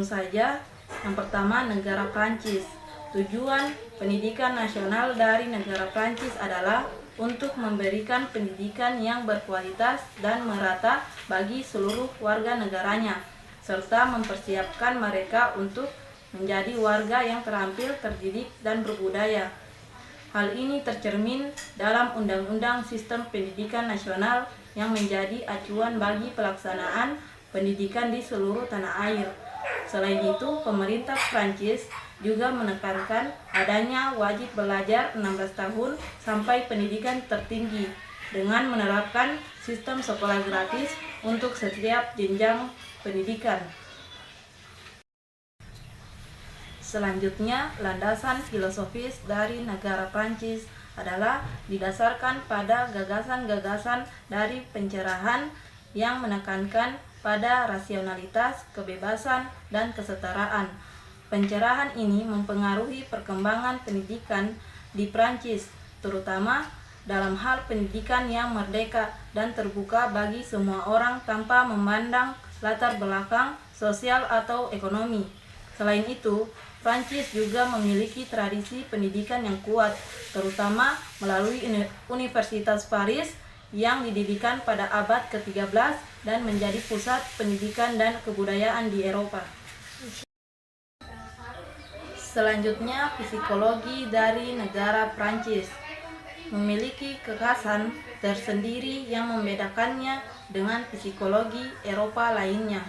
Tentu saja, yang pertama negara Prancis. Tujuan pendidikan nasional dari negara Prancis adalah untuk memberikan pendidikan yang berkualitas dan merata bagi seluruh warga negaranya, serta mempersiapkan mereka untuk menjadi warga yang terampil, terdidik, dan berbudaya. Hal ini tercermin dalam Undang-Undang Sistem Pendidikan Nasional yang menjadi acuan bagi pelaksanaan pendidikan di seluruh tanah air. Selain itu, pemerintah Prancis juga menekankan adanya wajib belajar 16 tahun sampai pendidikan tertinggi dengan menerapkan sistem sekolah gratis untuk setiap jenjang pendidikan. Selanjutnya, landasan filosofis dari negara Prancis adalah didasarkan pada gagasan-gagasan dari pencerahan yang menekankan pada rasionalitas, kebebasan, dan kesetaraan. Pencerahan ini mempengaruhi perkembangan pendidikan di Prancis, terutama dalam hal pendidikan yang merdeka dan terbuka bagi semua orang tanpa memandang latar belakang sosial atau ekonomi. Selain itu, Prancis juga memiliki tradisi pendidikan yang kuat, terutama melalui Universitas Paris yang didirikan pada abad ke-13 dan menjadi pusat pendidikan dan kebudayaan di Eropa. Selanjutnya, psikologi dari negara Prancis memiliki kekhasan tersendiri yang membedakannya dengan psikologi Eropa lainnya.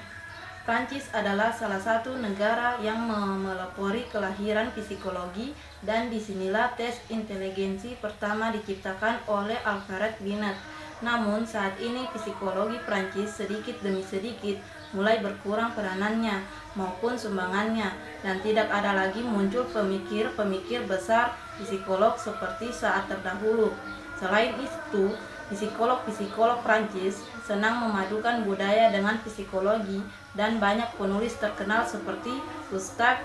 Prancis adalah salah satu negara yang memelopori kelahiran psikologi, dan disinilah tes inteligensi pertama diciptakan oleh Alfred Binet. Namun saat ini psikologi Prancis sedikit demi sedikit mulai berkurang peranannya maupun sumbangannya, dan tidak ada lagi muncul pemikir-pemikir besar psikolog seperti saat terdahulu. Selain itu, psikolog-psikolog Prancis senang memadukan budaya dengan psikologi, dan banyak penulis terkenal seperti Gustave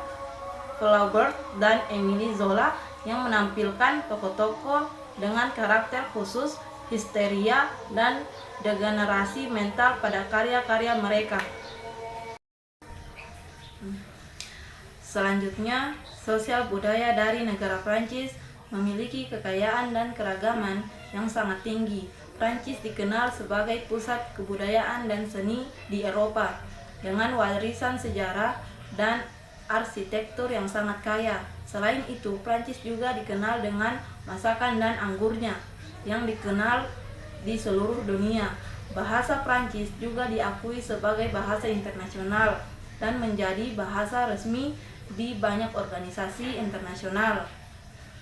Flaubert dan Émile Zola yang menampilkan tokoh-tokoh dengan karakter khusus, histeria, dan degenerasi mental pada karya-karya mereka. Selanjutnya, sosial budaya dari negara Prancis memiliki kekayaan dan keragaman yang sangat tinggi. Prancis dikenal sebagai pusat kebudayaan dan seni di Eropa, dengan warisan sejarah dan arsitektur yang sangat kaya. Selain itu, Prancis juga dikenal dengan masakan dan anggurnya yang dikenal di seluruh dunia. Bahasa Prancis juga diakui sebagai bahasa internasional dan menjadi bahasa resmi di banyak organisasi internasional.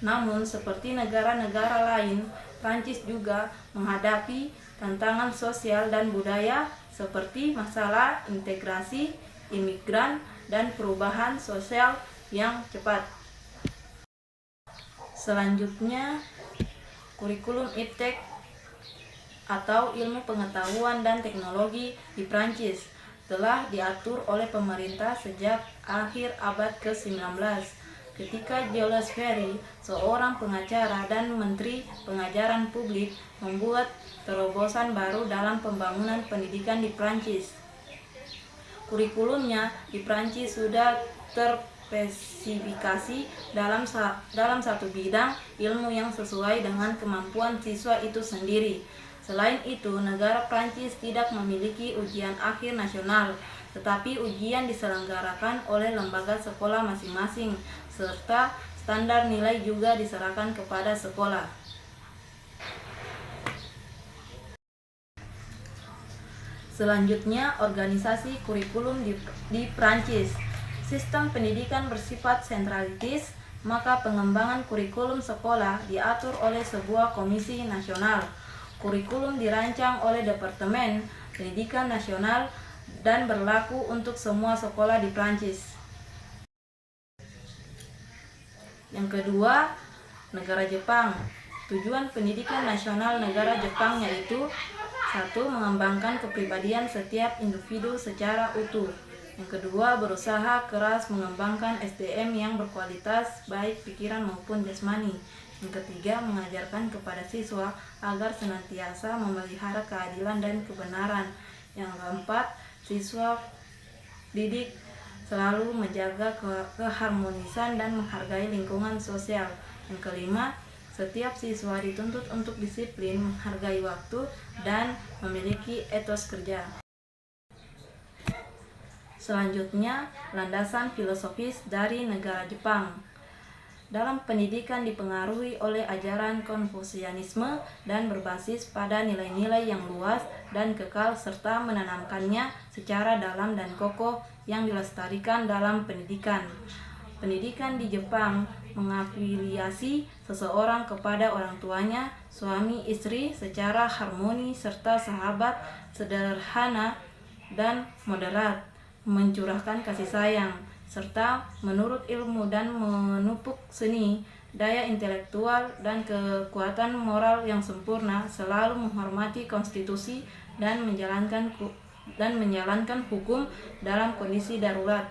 Namun, seperti negara-negara lain, Prancis juga menghadapi tantangan sosial dan budaya seperti masalah integrasi imigran dan perubahan sosial yang cepat. Selanjutnya, kurikulum iptek atau ilmu pengetahuan dan teknologi di Prancis telah diatur oleh pemerintah sejak akhir abad ke-19, ketika Jules Ferry, seorang pengacara dan menteri pengajaran publik, membuat terobosan baru dalam pembangunan pendidikan di Prancis. Kurikulumnya di Prancis sudah terspesifikasi dalam satu bidang ilmu yang sesuai dengan kemampuan siswa itu sendiri. Selain itu, negara Prancis tidak memiliki ujian akhir nasional, tetapi ujian diselenggarakan oleh lembaga sekolah masing-masing, serta standar nilai juga diserahkan kepada sekolah. Selanjutnya, organisasi kurikulum di Prancis. Sistem pendidikan bersifat sentralitis, maka pengembangan kurikulum sekolah diatur oleh sebuah komisi nasional. Kurikulum dirancang oleh Departemen Pendidikan Nasional dan berlaku untuk semua sekolah di Prancis. Yang kedua, negara Jepang. Tujuan pendidikan nasional negara Jepang yaitu: 1. Mengembangkan kepribadian setiap individu secara utuh. Yang kedua, berusaha keras mengembangkan SDM yang berkualitas baik pikiran maupun jasmani. Yang ketiga, mengajarkan kepada siswa agar senantiasa memelihara keadilan dan kebenaran. Yang keempat, siswa didik selalu menjaga keharmonisan dan menghargai lingkungan sosial. Yang kelima, setiap siswa dituntut untuk disiplin, menghargai waktu, dan memiliki etos kerja. Selanjutnya, landasan filosofis dari negara Jepang. Dalam pendidikan dipengaruhi oleh ajaran Konfusianisme dan berbasis pada nilai-nilai yang luas dan kekal serta menanamkannya secara dalam dan kokoh yang dilestarikan dalam pendidikan. Pendidikan di Jepang mengafiliasi seseorang kepada orang tuanya, suami istri secara harmoni serta sahabat sederhana dan moderat, mencurahkan kasih sayang, serta menurut ilmu dan menupuk seni, daya intelektual, dan kekuatan moral yang sempurna, selalu menghormati konstitusi dan menjalankan hukum dalam kondisi darurat.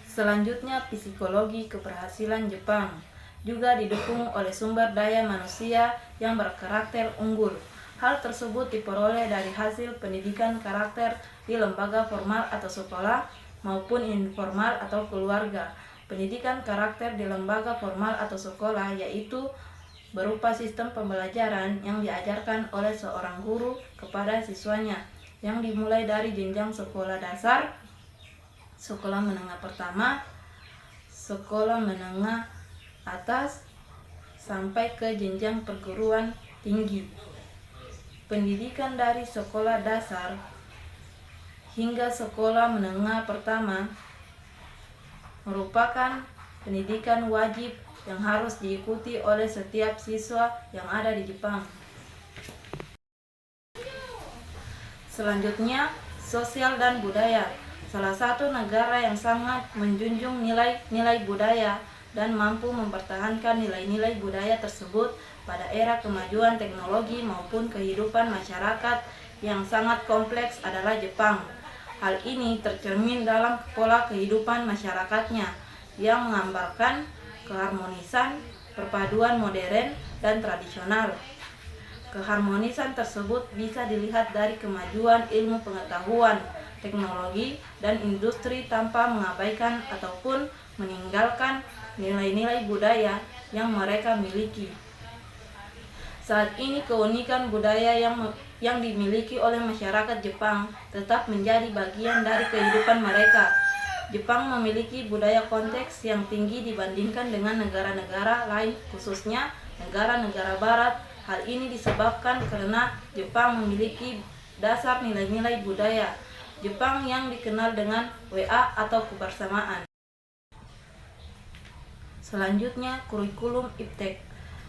Selanjutnya, psikologi keberhasilan Jepang juga didukung oleh sumber daya manusia yang berkarakter unggul. Hal tersebut diperoleh dari hasil pendidikan karakter di lembaga formal atau sekolah maupun informal atau keluarga. Pendidikan karakter di lembaga formal atau sekolah yaitu berupa sistem pembelajaran yang diajarkan oleh seorang guru kepada siswanya, yang dimulai dari jenjang sekolah dasar, sekolah menengah pertama, sekolah menengah atas, sampai ke jenjang perguruan tinggi. Pendidikan dari sekolah dasar hingga sekolah menengah pertama merupakan pendidikan wajib yang harus diikuti oleh setiap siswa yang ada di Jepang. Selanjutnya, sosial dan budaya. Salah satu negara yang sangat menjunjung nilai-nilai budaya dan mampu mempertahankan nilai-nilai budaya tersebut pada era kemajuan teknologi maupun kehidupan masyarakat yang sangat kompleks adalah Jepang. Hal ini tercermin dalam pola kehidupan masyarakatnya yang menggambarkan keharmonisan, perpaduan modern dan tradisional. Keharmonisan tersebut bisa dilihat dari kemajuan ilmu pengetahuan, teknologi, dan industri tanpa mengabaikan ataupun meninggalkan nilai-nilai budaya yang mereka miliki. Saat ini keunikan budaya yang dimiliki oleh masyarakat Jepang tetap menjadi bagian dari kehidupan mereka. Jepang memiliki budaya konteks yang tinggi dibandingkan dengan negara-negara lain, khususnya negara-negara barat. Hal ini disebabkan karena Jepang memiliki dasar nilai-nilai budaya Jepang yang dikenal dengan WA atau kebersamaan. Selanjutnya, kurikulum iptek.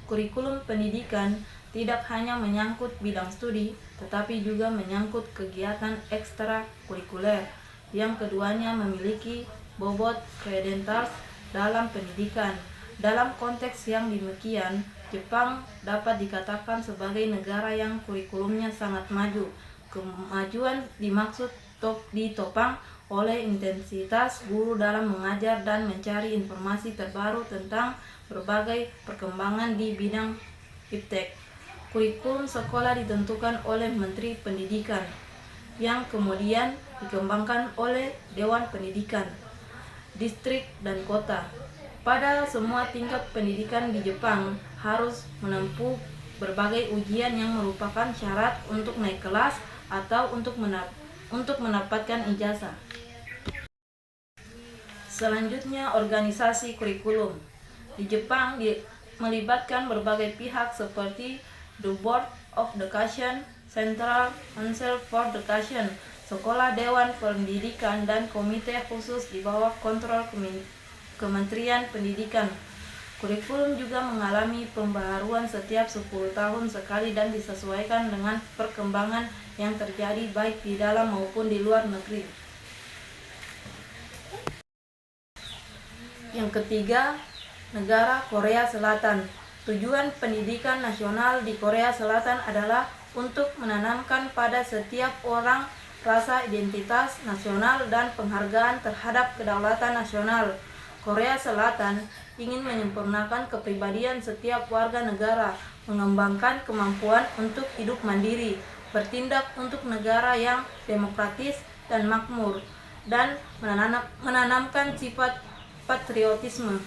Kurikulum pendidikan tidak hanya menyangkut bidang studi, tetapi juga menyangkut kegiatan ekstrakurikuler. Yang keduanya memiliki bobot credentials dalam pendidikan. Dalam konteks yang demikian, Jepang dapat dikatakan sebagai negara yang kurikulumnya sangat maju. Kemajuan dimaksud ditopang oleh intensitas guru dalam mengajar dan mencari informasi terbaru tentang berbagai perkembangan di bidang iptek. Kurikulum sekolah ditentukan oleh Menteri Pendidikan, yang kemudian dikembangkan oleh Dewan Pendidikan, distrik, dan kota. Pada semua tingkat pendidikan di Jepang harus menempuh berbagai ujian yang merupakan syarat untuk naik kelas atau untuk mendapatkan ijazah. Selanjutnya, organisasi kurikulum. Di Jepang melibatkan berbagai pihak seperti The Board of Education, Central Council for Education, Sekolah Dewan Pendidikan, dan komite khusus di bawah kontrol Kementerian Pendidikan. Kurikulum juga mengalami pembaharuan setiap 10 tahun sekali dan disesuaikan dengan perkembangan yang terjadi baik di dalam maupun di luar negeri. Yang ketiga, negara Korea Selatan. Tujuan pendidikan nasional di Korea Selatan adalah untuk menanamkan pada setiap orang rasa identitas nasional dan penghargaan terhadap kedaulatan nasional. Korea Selatan ingin menyempurnakan kepribadian setiap warga negara, mengembangkan kemampuan untuk hidup mandiri, bertindak untuk negara yang demokratis dan makmur, dan menanamkan sifat patriotisme.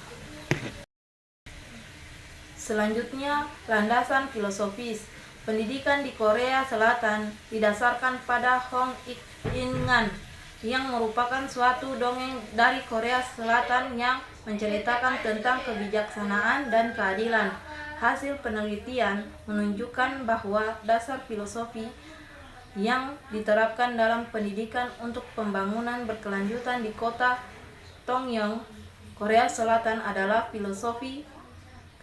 Selanjutnya, landasan filosofis. Pendidikan di Korea Selatan didasarkan pada Hong Ik-in-ngan, yang merupakan suatu dongeng dari Korea Selatan yang menceritakan tentang kebijaksanaan dan keadilan. Hasil penelitian menunjukkan bahwa dasar filosofi yang diterapkan dalam pendidikan untuk pembangunan berkelanjutan di kota Tongyong, Korea Selatan adalah filosofi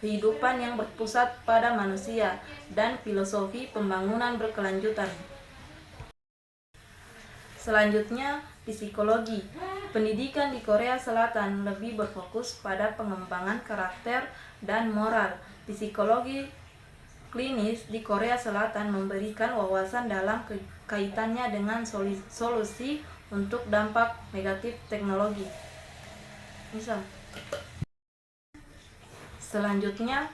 kehidupan yang berpusat pada manusia dan filosofi pembangunan berkelanjutan. Selanjutnya, psikologi. Pendidikan di Korea Selatan lebih berfokus pada pengembangan karakter dan moral. Psikologi klinis di Korea Selatan memberikan wawasan dalam kaitannya dengan solusi untuk dampak negatif teknologi. Misal. Selanjutnya,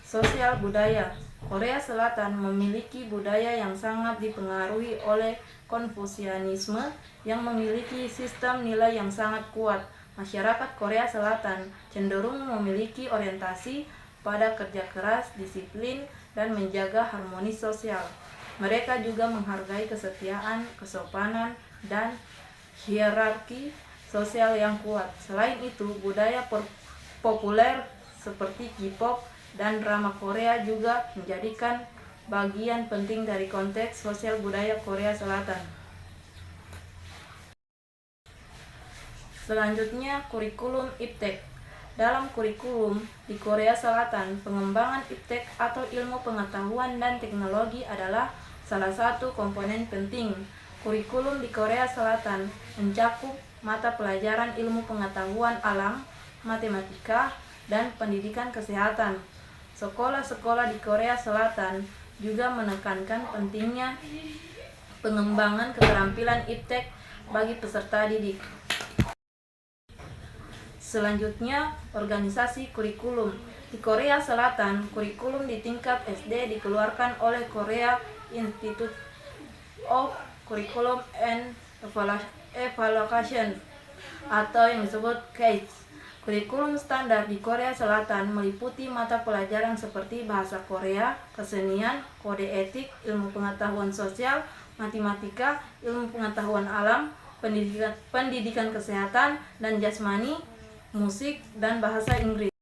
sosial budaya. Korea Selatan memiliki budaya yang sangat dipengaruhi oleh Konfusianisme yang memiliki sistem nilai yang sangat kuat. Masyarakat Korea Selatan cenderung memiliki orientasi pada kerja keras, disiplin, dan menjaga harmoni sosial. Mereka juga menghargai kesetiaan, kesopanan, dan hierarki sosial yang kuat. Selain itu, budaya populer seperti K-pop dan drama Korea juga menjadikan bagian penting dari konteks sosial budaya Korea Selatan. Selanjutnya, kurikulum iptek. Dalam kurikulum di Korea Selatan, pengembangan iptek atau ilmu pengetahuan dan teknologi adalah salah satu komponen penting. Kurikulum di Korea Selatan mencakup mata pelajaran ilmu pengetahuan alam, matematika, dan pendidikan kesehatan. Sekolah-sekolah di Korea Selatan juga menekankan pentingnya pengembangan keterampilan iptek bagi peserta didik. Selanjutnya, organisasi kurikulum. Di Korea Selatan, kurikulum di tingkat SD dikeluarkan oleh Korea Institute of Curriculum and Evaluation atau yang disebut KAIS. Kurikulum standar di Korea Selatan meliputi mata pelajaran seperti bahasa Korea, kesenian, kode etik, ilmu pengetahuan sosial, matematika, ilmu pengetahuan alam, pendidikan kesehatan dan jasmani, musik, dan bahasa Inggris.